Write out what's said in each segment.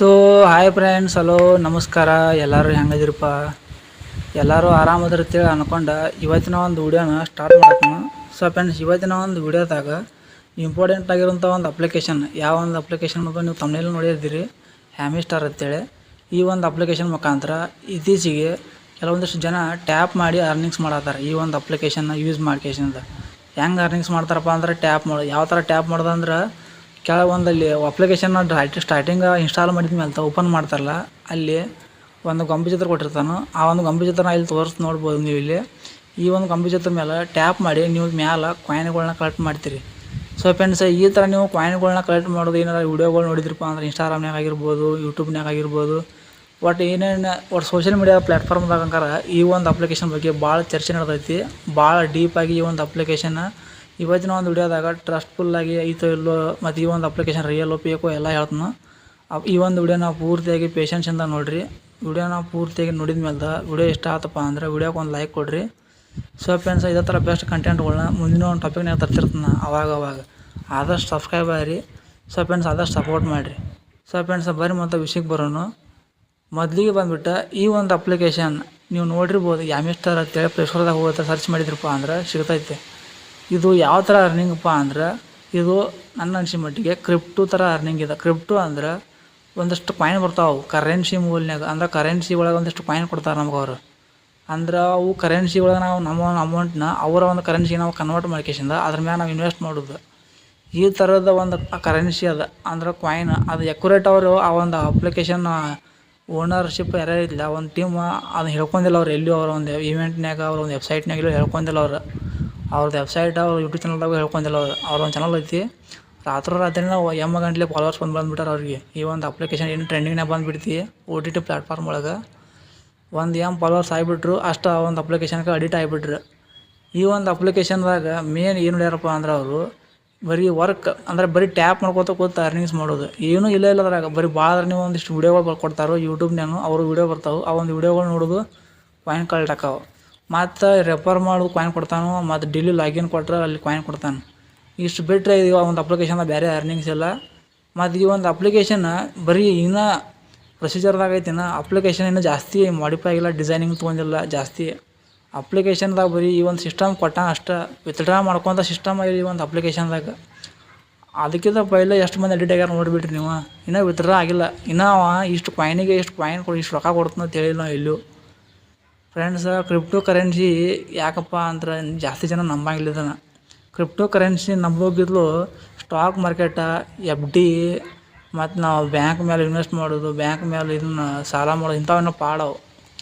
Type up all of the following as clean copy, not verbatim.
So hi friends, hello ನಮಸ್ಕಾರ. ಎಲ್ಲರೂ ಹೆಂಗದಿರಪ್ಪ? ಎಲ್ಲರೂ ಆರಾಮದಿರ್ತೇಳಿ ಅನ್ಕೊಂಡು ಇವತ್ತಿನ ಒಂದು ವಿಡಿಯೋನ ಸ್ಟಾರ್ಟ್ ಮಾಡತ್ತೀನಿ. ಸೊ ಫ್ರೆಂಡ್ಸ್, ಇವತ್ತಿನ ಒಂದು ವಿಡಿಯೋದಾಗ ಇಂಪಾರ್ಟೆಂಟ್ ಆಗಿರೋಂಥ ಒಂದು ಅಪ್ಲಿಕೇಶನ್, ಯಾವ ಒಂದು ಅಪ್ಲಿಕೇಶನ್ ಅಂತ ನೀವು ತಮ್ಮನೇಲಿ ನೋಡಿರ್ತೀರಿ, ಹ್ಯಾಮಿಸ್ಟಾರ್ ಅಂತೇಳಿ. ಈ ಒಂದು ಅಪ್ಲಿಕೇಶನ್ ಮುಖಾಂತರ ಇತ್ತೀಚೆಗೆ ಕೆಲವೊಂದಿಷ್ಟು ಜನ ಟ್ಯಾಪ್ ಮಾಡಿ ಅರ್ನಿಂಗ್ಸ್ ಮಾಡತ್ತಾರೆ. ಈ ಒಂದು ಅಪ್ಲಿಕೇಶನ್ನ ಯೂಸ್ ಮಾಡ್ಕೇಶಿಂದ ಹೆಂಗೆ ಅರ್ನಿಂಗ್ಸ್ ಮಾಡ್ತಾರಪ್ಪ ಅಂದ್ರೆ, ಟ್ಯಾಪ್ ಮಾಡೋದು ಯಾವ ಥರ ಟ್ಯಾಪ್ ಮಾಡೋದಂದ್ರೆ, ಕೆಲವೊಂದಲ್ಲಿ ಅಪ್ಲಿಕೇಶನ್ನ ಸ್ಟಾರ್ಟಿಂಗ್ ಇನ್ಸ್ಟಾಲ್ ಮಾಡಿದ ಮೇಲೆ ಓಪನ್ ಮಾಡ್ತಾರಲ್ಲ, ಅಲ್ಲಿ ಒಂದು ಗೊಂಬೆ ಚಿತ್ರ ಕೊಟ್ಟಿರ್ತಾನೆ. ಆ ಒಂದು ಗೊಂಬೆ ಚಿತ್ರನ ಇಲ್ಲಿ ನೋಡ್ಬೋದು ನೀವು. ಇಲ್ಲಿ ಈ ಒಂದು ಗೊಂಬೆ ಚಿತ್ರ ಮೇಲೆ ಟ್ಯಾಪ್ ಮಾಡಿ ನೀವು ಮ್ಯಾಲೆ ಕಾಯಿನ್ಗಳನ್ನ ಕಲೆಕ್ಟ್ ಮಾಡ್ತೀರಿ. ಸೊ ಫ್ರೆಂಡ್ಸ್, ಈ ಥರ ನೀವು ಕಾಯಿನ್ಗಳನ್ನ ಕಲೆಕ್ಟ್ ಮಾಡೋದು ಏನಾರ ವೀಡಿಯೋಗಳು ನೋಡಿದ್ರಪ್ಪ ಅಂದ್ರೆ, ಇನ್ಸ್ಟಾಗ್ರಾಮ್ನಾಗ ಆಗಿರ್ಬೋದು, ಯೂಟ್ಯೂಬ್ನಾಗ ಆಗಿರ್ಬೋದು, ಒಟ್ಟು ಸೋಷಿಯಲ್ ಮೀಡಿಯಾ ಪ್ಲ್ಯಾಟ್ಫಾರ್ಮ್ದಾಗಂಕಾರ ಈ ಒಂದು ಅಪ್ಲಿಕೇಶನ್ ಬಗ್ಗೆ ಭಾಳ ಚರ್ಚೆ ನಡೆದೈತಿ. ಭಾಳ ಡೀಪಾಗಿ ಈ ಒಂದು ಅಪ್ಲಿಕೇಶನ್ನ ಇವತ್ತಿನ ಒಂದು ವಿಡಿಯೋದಾಗ ಟ್ರಸ್ಟ್ಫುಲ್ಲಾಗಿ ಐತೋ ಇಲ್ಲೋ, ಮತ್ತು ಈ ಒಂದು ಅಪ್ಲಿಕೇಶನ್ ರಿಯಲ್ ಬೇಕೋ ಎಲ್ಲ ಹೇಳ್ತಾನೆ. ಈ ಒಂದು ವಿಡಿಯೋನ ಪೂರ್ತಿಯಾಗಿ ಪೇಷನ್ಸಿಂದ ನೋಡಿರಿ. ವಿಡಿಯೋನ ಪೂರ್ತಿಯಾಗಿ ನೋಡಿದ ಮೇಲೆ ವಿಡಿಯೋ ಇಷ್ಟ ಆತಪ್ಪ ಅಂದರೆ ವಿಡಿಯೋಗೆ ಒಂದು ಲೈಕ್ ಕೊಡಿರಿ. ಸೊ ಫ್ರೆಂಡ್ಸ್, ಇದೇ ಥರ ಬೆಸ್ಟ್ ಕಂಟೆಂಟ್ಗಳನ್ನ ಮುಂದಿನ ಒಂದು ಟಾಪಿಕ್ನಾಗ ತರ್ತಿರ್ತಾನೆ ಅವಾಗ ಆದಷ್ಟು ಸಬ್ಸ್ಕ್ರೈಬ್ ಆಗಿರಿ. ಸೊ ಫ್ರೆಂಡ್ಸ್, ಆದಷ್ಟು ಸಪೋರ್ಟ್ ಮಾಡಿರಿ. ಸೊ ಫ್ರೆಂಡ್ಸ್, ಬರ್ರಿ ಮತ್ತು ವಿಷಯಕ್ಕೆ ಬರೋನು. ಮೊದಲಿಗೆ ಬಂದುಬಿಟ್ಟು ಈ ಒಂದು ಅಪ್ಲಿಕೇಶನ್ ನೀವು ನೋಡಿರ್ಬೋದು, ಹ್ಯಾಮಿಸ್ಟಾರ್ ಅಂತೇಳಿ ಪ್ಲೇಸ್ಟೋರ್ದಾಗ ಹೋಗುತ್ತೆ, ಸರ್ಚ್ ಮಾಡಿದ್ರಪ್ಪ ಅಂದ್ರೆ ಸಿಗ್ತೈತೆ. ಇದು ಯಾವ ಥರ ಅರ್ನಿಂಗಪ್ಪ ಅಂದ್ರೆ, ಇದು ನನ್ನ ಅನಿಸಿದ ಮಟ್ಟಿಗೆ ಕ್ರಿಪ್ಟೋ ಥರ ಅರ್ನಿಂಗ್ ಇದೆ. ಕ್ರಿಪ್ಟೋ ಅಂದ್ರೆ ಒಂದಷ್ಟು ಕಾಯಿನ್ ಬರ್ತಾವೆ ಕರೆನ್ಸಿ ಮೂಲನ್ಯಾಗ, ಅಂದ್ರೆ ಕರೆನ್ಸಿ ಒಳಗೆ ಒಂದಿಷ್ಟು ಕಾಯಿನ್ ಕೊಡ್ತಾರೆ ನಮ್ಗೆ ಅವರು. ಅಂದ್ರೆ ಅವು ಕರೆನ್ಸಿ ಒಳಗೆ ನಾವು ನಮ್ಮ ಅಮೌಂಟ್ನ ಅವರ ಒಂದು ಕರೆನ್ಸಿಗೆ ನಾವು ಕನ್ವರ್ಟ್ ಮಾಡ್ಕೇಸಿಂದ ಅದ್ರ ಮ್ಯಾಲೆ ನಾವು ಇನ್ವೆಸ್ಟ್ ಮಾಡೋದು. ಈ ಥರದ ಒಂದು ಕರೆನ್ಸಿ ಅದ ಅಂದ್ರೆ ಕಾಯಿನ್, ಅದು ಎಕ್ಯುರೇಟ್ ಅವರು ಆ ಒಂದು ಅಪ್ಲಿಕೇಶನ್ ಓನರ್ಶಿಪ್ ಯಾರ್ಯಾರು ಇಲ್ಲ, ಒಂದು ಟೀಮ್ ಅದನ್ನ ಹೇಳ್ಕೊಂಡಿಲ್ಲ ಅವ್ರು. ಎಲ್ಲಿಯೂ ಅವ್ರ ಒಂದು ಇವೆಂಟ್ನಾಗ, ಅವ್ರ ಒಂದು ವೆಬ್ಸೈಟ್ನಾಗ ಎಲ್ಲೂ ಹೇಳ್ಕೊಂಡಿಲ್ಲ ಅವ್ರದ್ದು ವೆಬ್ಸೈಟ್, ಅವ್ರ ಯೂಟ್ಯೂಬ್ ಚಾನಲ್ದಾಗ ಹೇಳ್ಕೊಂಡಿಲ್ಲ ಅವ್ರ ಒಂದು ಚಾನಲ್ ಐತಿ. ರಾತ್ರಿನ ಗಂಟಲೆ ಫಾಲೋವರ್ಸ್ ಬಂದುಬಿಟ್ಟಾರೆ ಅವ್ರಿಗೆ. ಈ ಒಂದು ಅಪ್ಲಿಕೇಶನ್ ಏನು ಟ್ರೆಂಡಿಂಗ್ನಾಗ ಬಂದುಬಿಡ್ತಿ OTT ಪ್ಲ್ಯಾಟ್ಫಾರ್ಮ್ ಒಳಗೆ. ಒಂದು ಫಾಲೋವರ್ಸ್ ಆಗಿಬಿಟ್ರು, ಅಷ್ಟು ಆ ಒಂದು ಅಪ್ಲಿಕೇಶನ್ಗೆ ಅಡಿಟ್ ಆಗಿಬಿಟ್ರು. ಈ ಒಂದು ಅಪ್ಲಿಕೇಶನ್ದಾಗ ಮೇನ್ ಏನು ಮಾಡ್ಯಾರಪ್ಪ ಅಂದ್ರೆ, ಅವರು ಬರೀ ವರ್ಕ್ ಅಂದರೆ ಬರೀ ಟ್ಯಾಪ್ ಮಾಡ್ಕೋತ ಕೂತು ಅರ್ನಿಂಗ್ಸ್ ಮಾಡೋದು. ಏನೂ ಇಲ್ಲ ಅದ್ರಾಗ. ಬರೀ ಭಾಳ ನೀವು ಒಂದಿಷ್ಟು ವೀಡಿಯೋಗಳು ಕೊಡ್ತಾರೋ ಯೂಟ್ಯೂಬ್ನಾಗ, ಅವರು ವೀಡಿಯೋ ಬರ್ತಾವೆ. ಆ ಒಂದು ವೀಡಿಯೋಗಳು ನೋಡೋದು, ಕಾಯಿನ್ ಕಲೆಕ್ಟ್ ಆಕಾವು. ಮತ್ತು ರೆಫರ್ ಮಾಡೋದು ಕಾಯಿನ್ ಕೊಡ್ತಾನೋ, ಮತ್ತು ಡೈಲಿ ಲಾಗಿನ್ ಕೊಟ್ಟರೆ ಅಲ್ಲಿ ಕಾಯಿನ್ ಕೊಡ್ತಾನೆ. ಇಷ್ಟು ಬಿಟ್ಟರೆ ಇದು ಒಂದು ಅಪ್ಲಿಕೇಶನ್ದಾಗ ಬೇರೆ ಅರ್ನಿಂಗ್ಸ್ ಇಲ್ಲ. ಮತ್ತು ಈ ಒಂದು ಅಪ್ಲಿಕೇಶನ್ ಬರೀ ಇನ್ನೂ ಪ್ರೊಸೀಜರ್ದಾಗ ಐತಿ. ಅಪ್ಲಿಕೇಶನ್ ಇನ್ನೂ ಜಾಸ್ತಿ ಮಾಡಿಫೈ ಆಗಿಲ್ಲ, ಡಿಸೈನಿಂಗ್ ತೊಗೊಂಡಿಲ್ಲ ಜಾಸ್ತಿ. ಅಪ್ಲಿಕೇಶನ್ದಾಗ ಬರೀ ಈ ಒಂದು ಸಿಸ್ಟಮ್ ಕೊಟ್ಟಾನ ಅಷ್ಟೇ, ವಿತ್ಡ್ರಾ ಮಾಡ್ಕೊತ ಸಿಸ್ಟಮ್ ಆಗಿದೆ ಈ ಒಂದು ಅಪ್ಲಿಕೇಶನ್ದಾಗ. ಅದಕ್ಕಿಂತ ಪೈಲೆ ಎಷ್ಟು ಮಂದಿ ಎಡಿಟ್ ಆಗ್ಯಾರ ನೋಡಿಬಿಟ್ರಿ ನೀವು. ಇನ್ನೂ ವಿತ್ಡ್ರಾ ಆಗಿಲ್ಲ. ಇನ್ನೂ ಇಷ್ಟು ಕಾಯಿನಿಗೆ ಇಷ್ಟು ಕಾಯಿನ್ ಕೊಡಿ, ಇಷ್ಟು ರೊಕ್ಕ ಕೊಡ್ತಾನೆ ಅಂತ ಹೇಳಿಲ್ಲ ನಾವು ಎಲ್ಲೂ. ಫ್ರೆಂಡ್ಸ್, ಕ್ರಿಪ್ಟೋ ಕರೆನ್ಸಿ ಯಾಕಪ್ಪ ಅಂದ್ರೆ ಜಾಸ್ತಿ ಜನ ನಂಬಂಗಿಲ್ಲ ಇದನ್ನು. ಕ್ರಿಪ್ಟೋ ಕರೆನ್ಸಿ ನಂಬೋಗಿದ್ಲು ಸ್ಟಾಕ್ ಮಾರ್ಕೆಟ, FD, ಮತ್ತು ನಾವು ಬ್ಯಾಂಕ್ ಮೇಲೆ ಇನ್ವೆಸ್ಟ್ ಮಾಡೋದು, ಬ್ಯಾಂಕ್ ಮೇಲೆ ಇದನ್ನು ಸಾಲ ಮಾಡೋದು, ಇಂಥವನ್ನ ಪಾಡವು.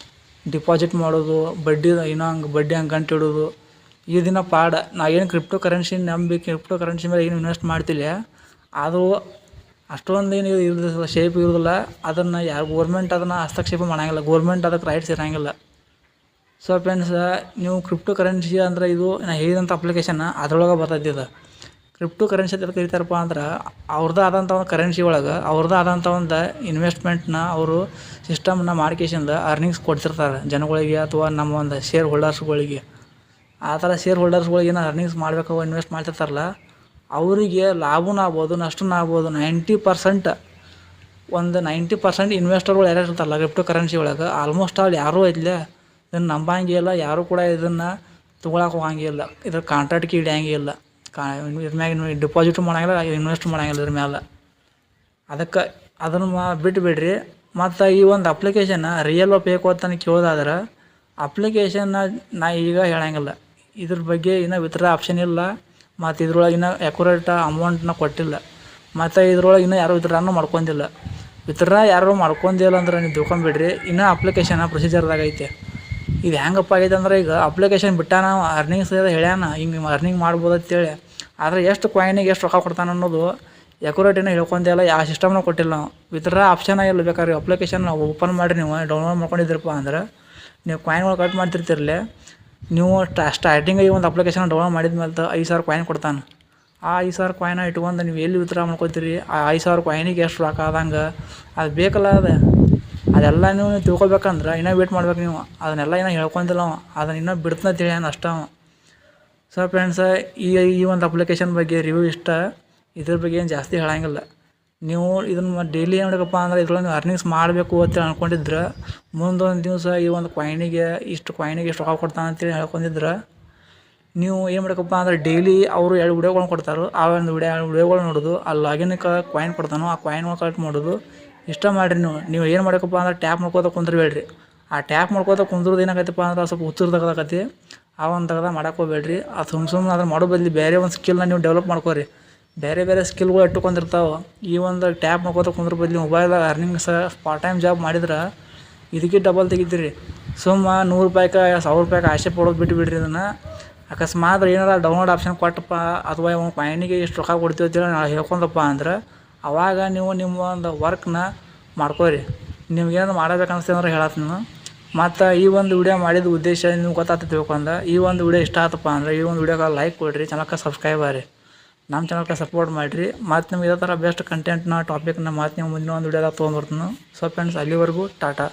ಡಿಪಾಸಿಟ್ ಮಾಡೋದು, ಬಡ್ಡಿ ಹಂಗೆ ಗಂಟು ಇಡೋದು, ಈ ದಿನ ಪಾಡ. ನಾವು ಏನು ಕ್ರಿಪ್ಟೋ ಕರೆನ್ಸಿ ನಂಬಿ ಕ್ರಿಪ್ಟೋ ಕರೆನ್ಸಿ ಮೇಲೆ ಏನು ಇನ್ವೆಸ್ಟ್ ಮಾಡ್ತಿಲ್ಲ, ಅದು ಅಷ್ಟೊಂದು ಏನು ಇರೋದಿಲ್ಲ, ಶೇಪ್ ಇರೋದಿಲ್ಲ. ಅದನ್ನು ಯಾರು ಗೋರ್ಮೆಂಟ್ ಅದನ್ನು ಹಸ್ತಕ್ಷೇಪ ಮಾಡೋಂಗಿಲ್ಲ, ಗೋರ್ಮೆಂಟ್ ಅದಕ್ಕೆ ರೈಟ್ಸ್ ಇರೋಂಗಿಲ್ಲ. ಸೊ ಫ್ರೆಂಡ್ಸ್, ನೀವು ಕ್ರಿಪ್ಟೋ ಕರೆನ್ಸಿ ಅಂದರೆ ಇದು ನಾನು ಹೇಳಿದಂಥ ಅಪ್ಲಿಕೇಶನ್ ಅದ್ರೊಳಗೆ ಬರ್ತೈತಿ. ಇದು ಕ್ರಿಪ್ಟೋ ಕರೆನ್ಸಿ ಅಂತ ಕರಿತಾರಪ್ಪ ಅಂದ್ರೆ, ಅವ್ರದ್ದು ಆದಂಥ ಒಂದು ಕರೆನ್ಸಿ ಒಳಗೆ ಅವ್ರದ್ದು ಆದಂಥ ಒಂದು ಇನ್ವೆಸ್ಟ್ಮೆಂಟ್ನ ಅವರು ಸಿಸ್ಟಮ್ನ ಮಾಡ್ಕೇಶಿಂದ ಅರ್ನಿಂಗ್ಸ್ ಕೊಡ್ತಿರ್ತಾರೆ ಜನಗಳಿಗೆ, ಅಥವಾ ನಮ್ಮ ಒಂದು ಶೇರ್ ಹೋಲ್ಡರ್ಸ್ಗಳಿಗೆ. ಆ ಥರ ಶೇರ್ ಹೋಲ್ಡರ್ಸ್ಗಳಿಗೆ ಏನು ಅರ್ನಿಂಗ್ಸ್ ಮಾಡಬೇಕು, ಇನ್ವೆಸ್ಟ್ ಮಾಡ್ತಿರ್ತಾರಲ್ಲ, ಅವರಿಗೆ ಲಾಭನೂ ಆಗ್ಬೋದು, ನಷ್ಟನೂ ಆಗ್ಬೋದು. 90% ಇನ್ವೆಸ್ಟರ್ಗಳು ಯಾರು ಇರ್ತಾರಲ್ಲ ಕ್ರಿಪ್ಟೋ ಕರೆನ್ಸಿ ಒಳಗೆ, ಆಲ್ಮೋಸ್ಟ್ ಆಲ್ ಯಾರೂ ಐತಿಲ್ಲ ಇದನ್ನು ನಂಬಂಗಿಲ್ಲ. ಯಾರೂ ಕೂಡ ಇದನ್ನು ತೊಗೊಳಕ್ಕೆ ಹೋಗಂಗಿಲ್ಲ, ಇದ್ರ ಕಾಂಟ್ರಾಕ್ಟ್ಗೆ ಹಿಡಿಯಂಗಿಲ್ಲ, ಇದ್ರ ಮ್ಯಾಗ ಡಿಪಾಸಿಟ್ ಮಾಡೋಂಗಿಲ್ಲ, ಇನ್ವೆಸ್ಟ್ ಮಾಡೋಂಗಿಲ್ಲ ಇದ್ರ ಮ್ಯಾಲೆ. ಅದಕ್ಕೆ ಅದನ್ನು ಬಿಟ್ಟುಬಿಡ್ರಿ. ಮತ್ತು ಈ ಒಂದು ಅಪ್ಲಿಕೇಶನ್ನ ರಿಯಲ್ ಬೇಕು ಅಂತ ಕೇಳೋದಾದ್ರೆ, ಅಪ್ಲಿಕೇಶನ್ನ ನಾ ಈಗ ಹೇಳಂಗಿಲ್ಲ. ಇದ್ರ ಬಗ್ಗೆ ಇನ್ನೂ ವಿತ್ಡ್ರಾ ಆಪ್ಷನ್ ಇಲ್ಲ, ಮತ್ತು ಇದ್ರೊಳಗೆ ಇನ್ನೂ ಎಕ್ಯುರೇಟ್ ಅಮೌಂಟ್ನ ಕೊಟ್ಟಿಲ್ಲ, ಮತ್ತು ಇದ್ರೊಳಗೆ ಇನ್ನೂ ಯಾರೂ ವಿತ್ಡ್ರಾನು ಮಾಡ್ಕೊಂಡಿಲ್ಲ. ವಿತ್ಡ್ರಾ ಯಾರು ಮಾಡ್ಕೊಂಡಿಲ್ಲ ಅಂದ್ರೆ ನೀವು ತಿಳ್ಕೊಂಬಿಡ್ರಿ, ಇನ್ನೂ ಅಪ್ಲಿಕೇಶನ್ ಪ್ರೊಸೀಜರ್ದಾಗ ಐತೆ. ಇದು ಹೆಂಗಪ್ಪ ಆಗೈತೆ ಅಂದ್ರೆ, ಈಗ ಅಪ್ಲಿಕೇಶನ್ ಬಿಟ್ಟ ನಾವು ಅರ್ನಿಂಗ್ಸ್ ಹೇಳ್ಯಾನ, ಹಿಂಗೆ ಅರ್ನಿಂಗ್ ಮಾಡ್ಬೋದು ಅಂತೇಳಿ. ಆದರೆ ಎಷ್ಟು ಕಾಯಿನಿಗೆ ಎಷ್ಟು ರೊಕ್ಕ ಕೊಡ್ತಾನೆ ಅನ್ನೋದು ಎಕ್ಯುರೇಟಿನ ಹೇಳ್ಕೊಂಡಿಲ್ಲ, ಯಾವ ಸಿಸ್ಟಮ್ನ ಕೊಟ್ಟಿಲ್ಲ ನಾವು. ವಿತ್ಡ್ರಾ ಆಪ್ಷನ್ ಇಲ್ಲ. ಬೇಕಾದ್ರೆ ಅಪ್ಲಿಕೇಶನ್ ಓಪನ್ ಮಾಡಿ ನೀವು ಡೌನ್ಲೋಡ್ ಮಾಡ್ಕೊಂಡಿದ್ರಪ್ಪ ಅಂದ್ರೆ, ನೀವು ಕಾಯಿನ್ಗಳು ಕಟ್ ಮಾಡ್ತಿರ್ತಿರಲಿ, ನೀವು ಸ್ಟಾರ್ಟಿಂಗ್ ಈ ಒಂದು ಅಪ್ಲಿಕೇಶನ್ ಡೌನ್ಲೋಡ್ ಮಾಡಿದ ಮೇಲೆ 5,000 ಕಾಯಿನ್ ಕೊಡ್ತಾನೆ. ಆ 5,000 ಕಾಯಿನ ಇಟ್ಕೊಂಡು ನೀವು ಎಲ್ಲಿ ವಿತ್ಡ್ರಾ ಮಾಡ್ಕೊತೀರಿ, ಆ 5,000 ಕಾಯಿನಿಗೆ ಎಷ್ಟು ರೊಕ್ಕ ಆದಂಗೆ ಅದು ಬೇಕಲ್ಲ. ಅದೆಲ್ಲ ನೀವು ತಿಳ್ಕೊಬೇಕಂದ್ರೆ ಇನ್ನೂ ವೇಟ್ ಮಾಡ್ಬೇಕು ನೀವು. ಅದನ್ನೆಲ್ಲ ಇನ್ನೂ ಹೇಳ್ಕೊಂಡಿಲ್ಲ ನಾವು, ಅದನ್ನು ಇನ್ನೂ ಬಿಡ್ತಾನೆ ತಿಳಿಯಾನ ಅಷ್ಟೇ. ಸೊ ಫ್ರೆಂಡ್ಸ್, ಈ ಒಂದು ಅಪ್ಲಿಕೇಶನ್ ಬಗ್ಗೆ ರಿವ್ಯೂ ಇಷ್ಟ. ಇದ್ರ ಬಗ್ಗೆ ಏನು ಜಾಸ್ತಿ ಹೇಳಂಗಿಲ್ಲ. ನೀವು ಇದನ್ನು ಡೈಲಿ ಏನು ಮಾಡಬೇಕಪ್ಪ ಅಂದ್ರೆ ಇದ್ರೊಳಗೆ ನೀವು ಅರ್ನಿಂಗ್ಸ್ ಮಾಡಬೇಕು ಅಂತೇಳಿ ಅನ್ಕೊಂಡಿದ್ರೆ ಮುಂದೊಂದು ದಿವಸ ಈ ಒಂದು ಕಾಯಿನಿಗೆ ಇಷ್ಟು ರೊಕ್ಕ ಕೊಡ್ತಾನೆ ಅಂತೇಳಿ ಹೇಳ್ಕೊಂಡಿದ್ರೆ ನೀವು ಏನು ಮಾಡಬೇಕಪ್ಪ ಅಂದ್ರೆ ಡೈಲಿ ಅವರು 2 ವಿಡಿಯೋಗಳನ್ನ ಕೊಡ್ತಾರೆ. ಆ ಒಂದು ವಿಡಿಯೋಗಳು ನೋಡೋದು, ಅಲ್ಲಿ ಲಾಗಿನ್ಗೆ ಕಾಯಿನ್ ಕೊಡ್ತಾನೋ ಆ ಕಾಯಿನ್ಗಳು ಕಲೆಕ್ಟ್ ಮಾಡೋದು. ಇಷ್ಟ ಮಾಡಿರಿ ನೀವು ಏನು ಮಾಡಬೇಕಪ್ಪ ಅಂದ್ರೆ ಟ್ಯಾಪ್ ಮಾಡ್ಕೋತ ಕುಂದ್ರಬೇಡ್ರಿ. ಆ ಟ್ಯಾಪ್ ಮಾಡ್ಕೋತ ಕುಂದ್ರದು ಏನಾಗತ್ತಪ್ಪ ಅಂದ್ರೆ ಸ್ವಲ್ಪ ಹುಚ್ಚರು ತಗೋದಾಕತಿ. ಆ ಒಂದು ತೆಗ್ದ ಮಾಡಕ್ಕೆ ಹೋಗ್ಬೇಡ್ರಿ. ಅದು ಸುಮ್ಮನೆ ಅದನ್ನು ಮಾಡೋ ಬದಲು ಬೇರೆ ಒಂದು ಸ್ಕಿಲ್ನ ನೀವು ಡೆವಲಪ್ ಮಾಡ್ಕೋರಿ. ಬೇರೆ ಸ್ಕಿಲ್ಗಳು ಇಟ್ಟುಕೊಂಡಿರ್ತಾವೆ. ಈ ಒಂದು ಟ್ಯಾಪ್ ಮಾಡ್ಕೋತ ಕುಂದ್ರ ಬದಲು ಮೊಬೈಲ್ದಾಗ ಅರ್ನಿಂಗ್ಸ್ ಪಾರ್ಟ್ ಟೈಮ್ ಜಾಬ್ ಮಾಡಿದ್ರೆ ಇದಕ್ಕೆ ಡಬಲ್ ತೆಗಿತೀರಿ. ಸುಮ್ಮ ₹100 ₹1000 ಆಸೆ ಪಡೋದು ಬಿಟ್ಟುಬಿಡ್ರಿ. ಇದನ್ನು ಅಕಸ್ಮಾತ್ ಏನಾರ ಡೌನ್ಲೋಡ್ ಆಪ್ಷನ್ ಕೊಟ್ಟಪ್ಪ ಅಥವಾ ಒಂದು ಕಾಯಿನಿಗೆ ಇಷ್ಟು ರೊಕ್ಕ ಕೊಡ್ತೀವಿ ಅಂತೇಳಿ ನಾವು ಹೇಳ್ಕೊಂಡಪ್ಪ ಅಂದ್ರೆ ಅವಾಗ ನೀವು ನಿಮ್ಮ ಒಂದು ವರ್ಕ್ನ ಮಾಡ್ಕೋರಿ. ನಿಮ್ಗೇನಾದ್ರು ಮಾಡಬೇಕನ್ನಿಸ್ತು ಅಂದ್ರೆ ಹೇಳತ್ತೀನಿ. ಮತ್ತು ಈ ಒಂದು ವಿಡಿಯೋ ಮಾಡಿದ ಉದ್ದೇಶ ನಿಮ್ಗೆ ಗೊತ್ತಾಗ್ತದೆ ತಿಳ್ಕೊಂಡ. ಈ ಒಂದು ವಿಡಿಯೋ ಇಷ್ಟ ಆತಪ್ಪ ಅಂದ್ರೆ ಈ ಒಂದು ವಿಡಿಯೋಗೆ ಲೈಕ್ ಕೊಡಿರಿ, ಚಾನಲ್ಗೆ ಸಬ್ಸ್ಕ್ರೈಬ್ ಆಗಿರಿ, ನಮ್ಮ ಚಾನಲ್ಗೆ ಸಪೋರ್ಟ್ ಮಾಡಿರಿ. ಮತ್ತು ನಿಮ್ಗೆ ಇದೇ ಥರ ಬೆಸ್ಟ್ ಕಂಟೆಂಟ್ನ ಟಾಪಿಕ್ನ ಮತ್ತು ನೀವು ಮುಂದಿನ ಒಂದು ವಿಡಿಯೋದಾಗ ತೊಗೊಂಡ್ಬರ್ತೀನಿ. ಸೊ ಫ್ರೆಂಡ್ಸ್, ಅಲ್ಲಿವರೆಗೂ ಟಾಟಾ.